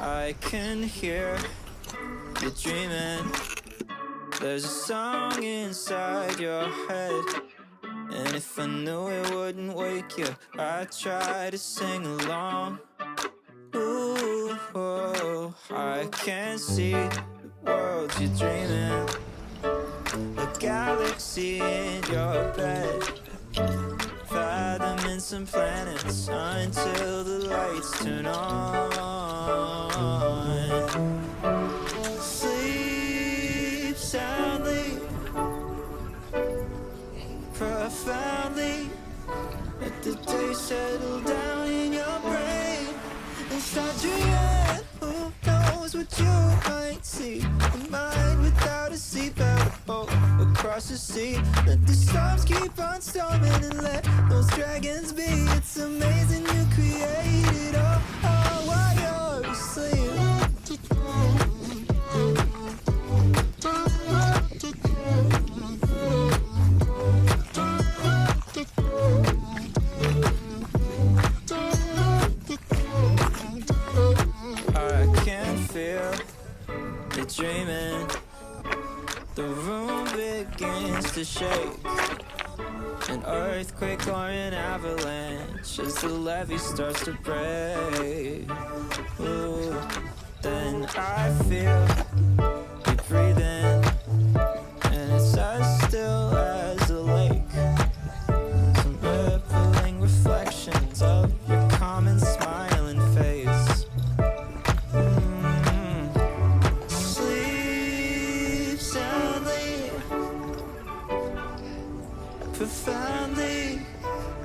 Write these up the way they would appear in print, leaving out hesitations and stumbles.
I can hear you dreaming. There's a song inside your head, and if I knew it wouldn't wake you, I'd try to sing along. Ooh, oh, I can see the world you're dreaming, a galaxy in your bed, fathoming some planets until the lights turn on. Sleep soundly, profoundly, let the day settle down in your brain and start dreaming. Who knows what you might see? A mind without a seatbelt, boat across the sea. Let the storms keep on storming and let those dragons be. It's amazing you created all while you're asleep. Dreaming, the room begins to shake, an earthquake or an avalanche as the levee starts to break. Ooh, then I feel you breathing, and it's as still as a lake. Some rippling reflections of your calm and smiling face. Profoundly,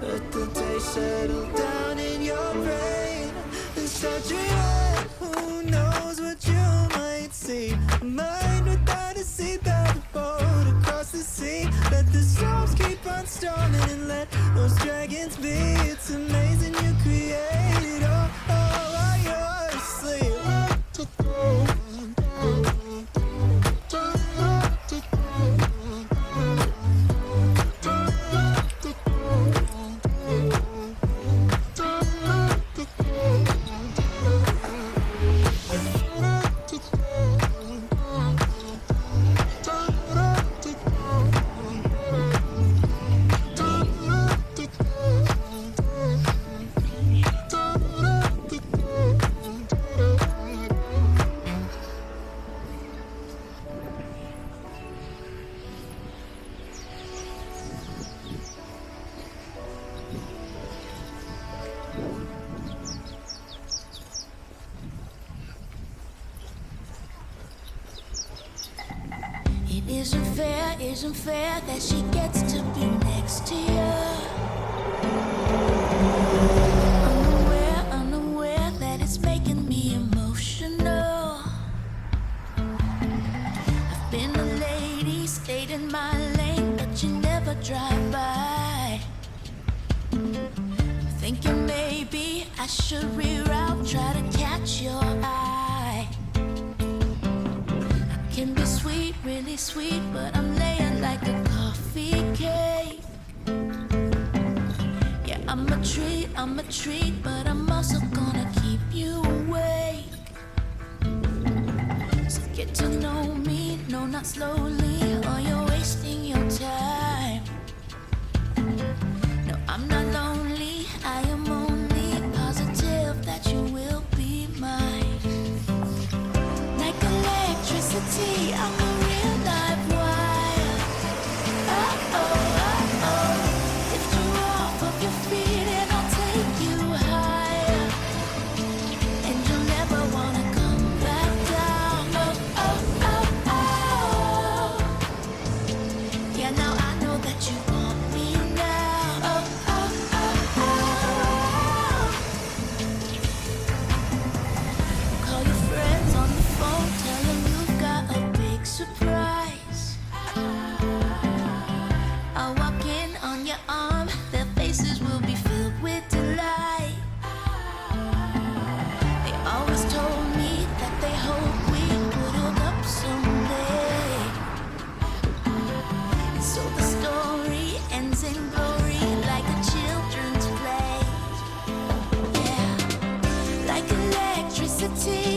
let the day settle down in your brain and start dreaming. Who knows what you might see? A mind without a seatbelt, a boat across the sea. Let the storms keep on storming and let those dragons be. It's amazing you created all while you're asleep. Isn't fair that she gets to be next to you. Unaware that it's making me emotional. I've been a lady, stayed in my lane, but you never drive by. Thinking maybe I should reroute, try to catch your eye. I can be sweet, really sweet, but I'm laying like a coffee cake. Yeah, I'm a treat, but I'm also gonna keep you awake. So get to know me, no, not slowly, or you're wasting your time. No, I'm not lonely, I am only positive that you will be mine. Like electricity, I'm a real live wire. Oh, oh, oh, oh. Lift you off of your feet and I'll take you higher. And you'll never wanna come back down. Oh, oh, oh, oh. Yeah, now I know that you want me now. Oh, oh, oh, oh. Call your friends on the phone, tell them you've got a big surprise. I'll walk in on your arm, their faces will be filled with delight. They always told me that they hope we would hook up someday. And so the story ends in glory like a children's play. Yeah, like electricity.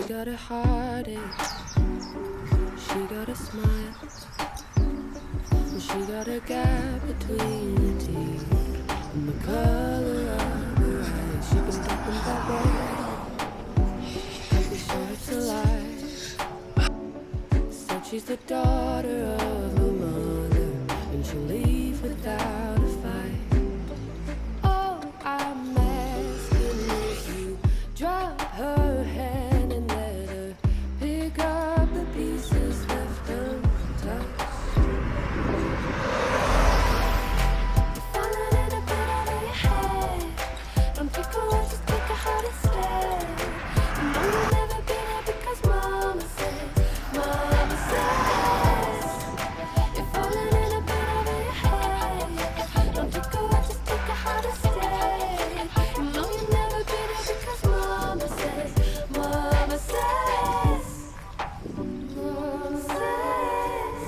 got a heartache. She got a smile. She got a gap between the teeth and the color of her eyes. She been talking that way. Pretty sure it's a lie. Said she's the daughter of her mother, and she'll leave without a fight. Oh, I'm asking if you drop her hand and let her pick up the pieces left untouched. Falling in a bit over your head. Don't take a word, just take a heart instead. You know you'll never be there because Mama says, Mama says. You're falling in a bit over your head. Don't take a word, just take a heart instead. You know you'll never be there because Mama says, Mama says. Mama says.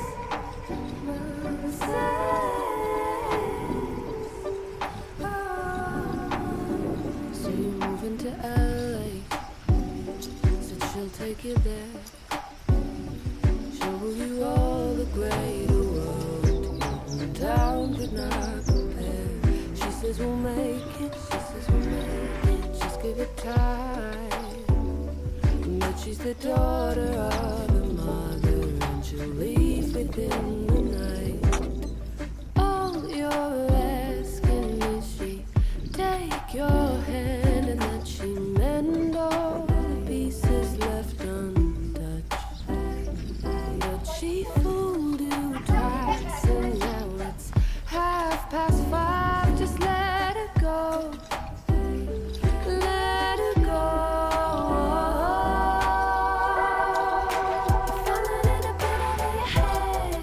Mama says. So you're moving to LA. Said she'll take you there. Show you all the greater world. Your hometown could not compare. She says we'll make it. She says we'll make it. Just give it time. But she's the daughter of her mother, and she'll leave within the night. All you're asking is she take your hand and that she mend all the pieces left untouched. But she fooled you twice, and now it's 5:30. Just let her go. Let her go. Falling in a bit over your head.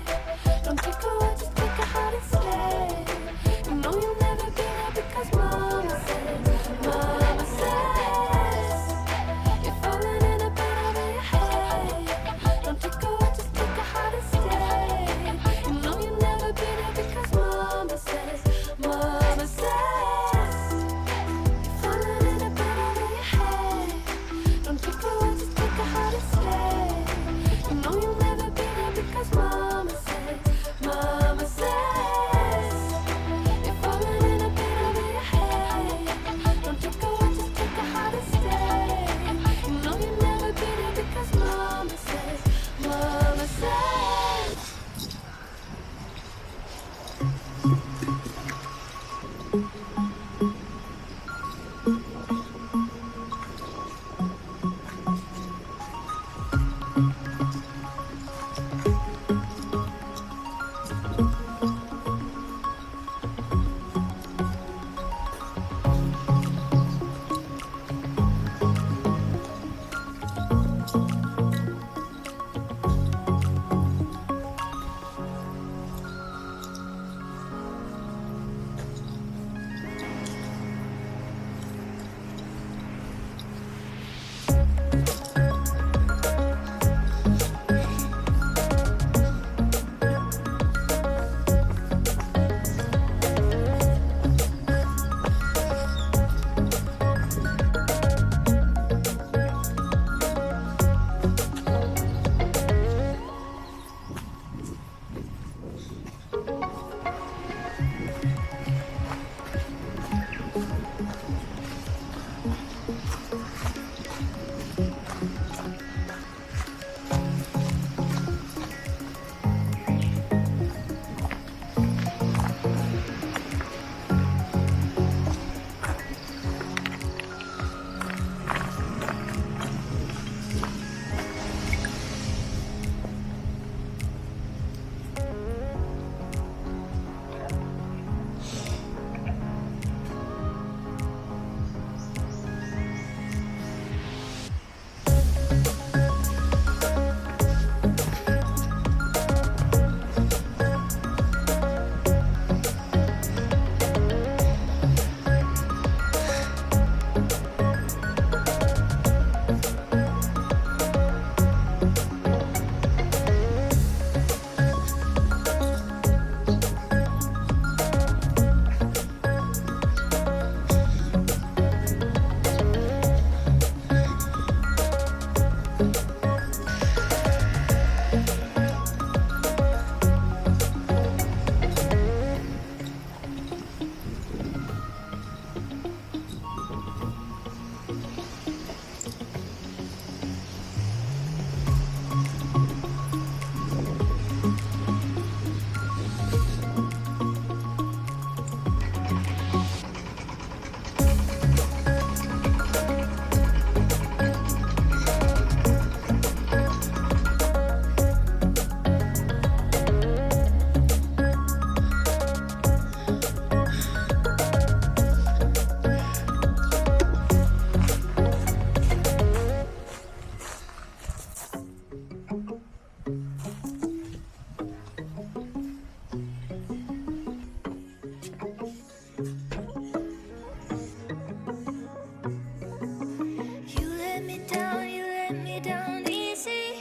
down easy.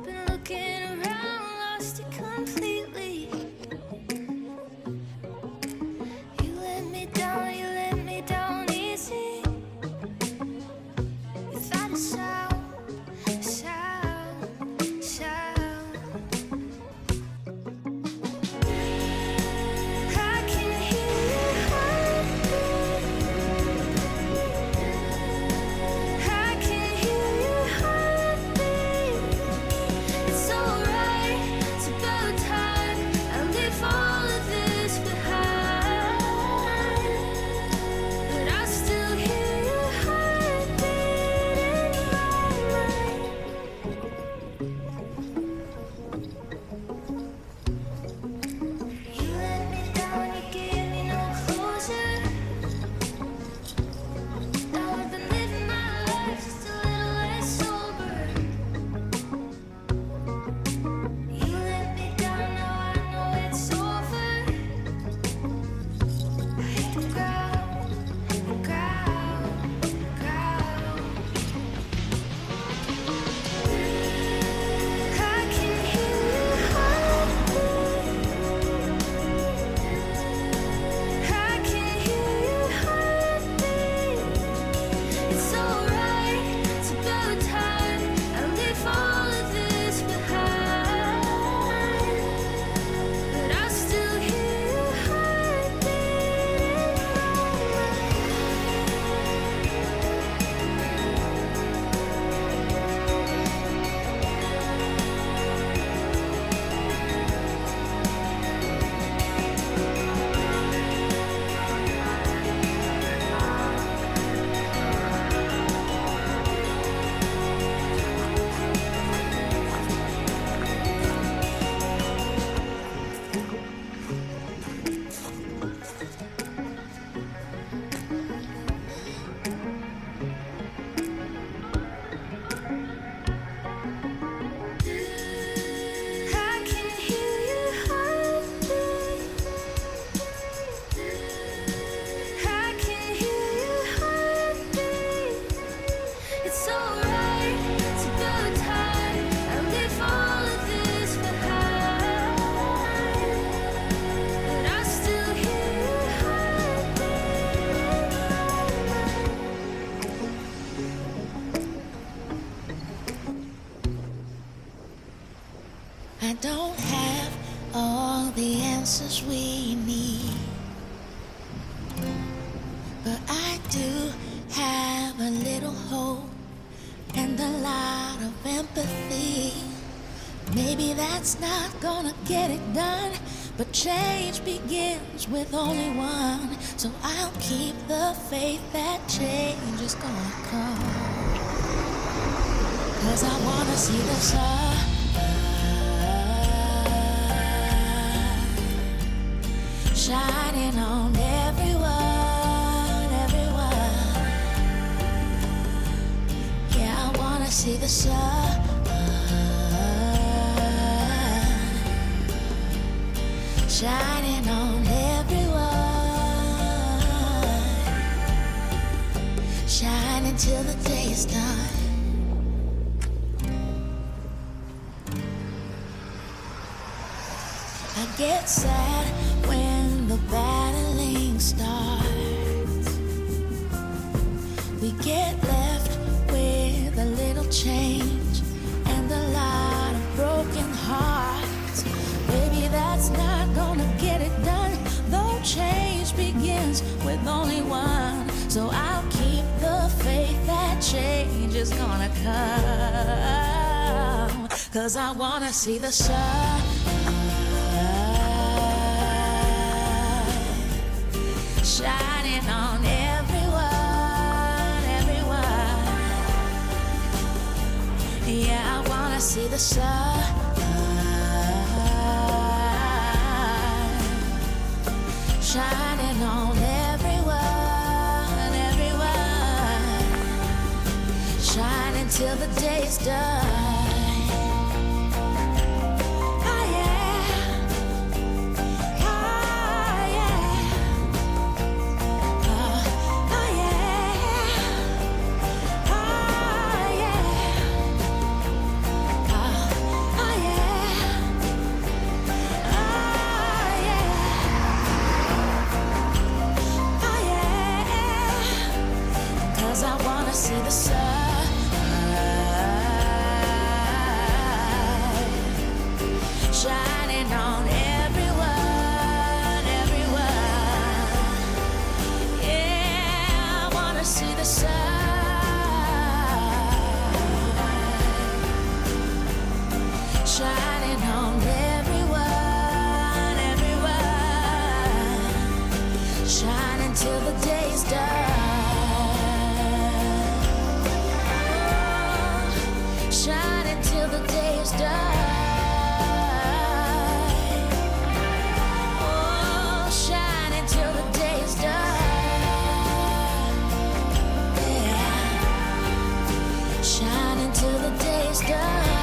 Been looking around, lost it completely. You let me down easy. Without a sound. I don't have all the answers we need, but I do have a little hope and a lot of empathy. Maybe that's not gonna get it done, but change begins with only one. So I'll keep the faith that change is gonna come, 'cause I wanna see the sun shining on everyone, everyone. Yeah, I wanna see the sun shining on everyone, shining till the day is done. I get sad when the battling starts. We get left with a little change and a lot of broken hearts. Baby, that's not gonna get it done, though change begins with only one. So I'll keep the faith that change is gonna come, 'cause I wanna see the sun shining on everyone, everyone. Yeah, I wanna see the sun shining on everyone, everyone, shining till the day is done. Oh wisdom.